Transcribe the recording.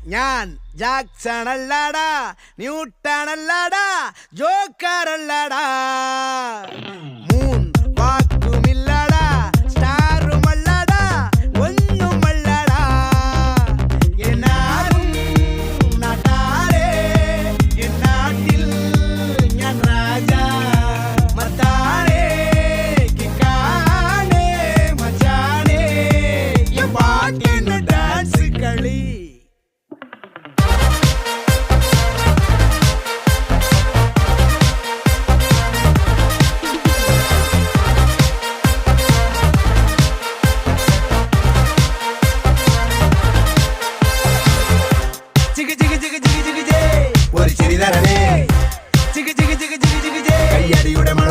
ഞാൻ Jackson അല്ലാടാ, newton അല്ലാടാ, Joker അല്ലാടാ. മൂന്ന് വാക്കുമില്ലാടാ, സ്റ്റാറുമല്ലാടാ, ഒന്നുമല്ലാടാ. എന്നാലും നാട്ടാരേ, എന്നാട്ടിൽ ഞാൻ രാജാ. മത്താരേ കിക്കാനേ മച്ചാനേ, ഈ പാട്ടിന് ഡാൻസ് കളി. ഒരു ചിരി തരണേ, കയ്യടിയുടെ മണം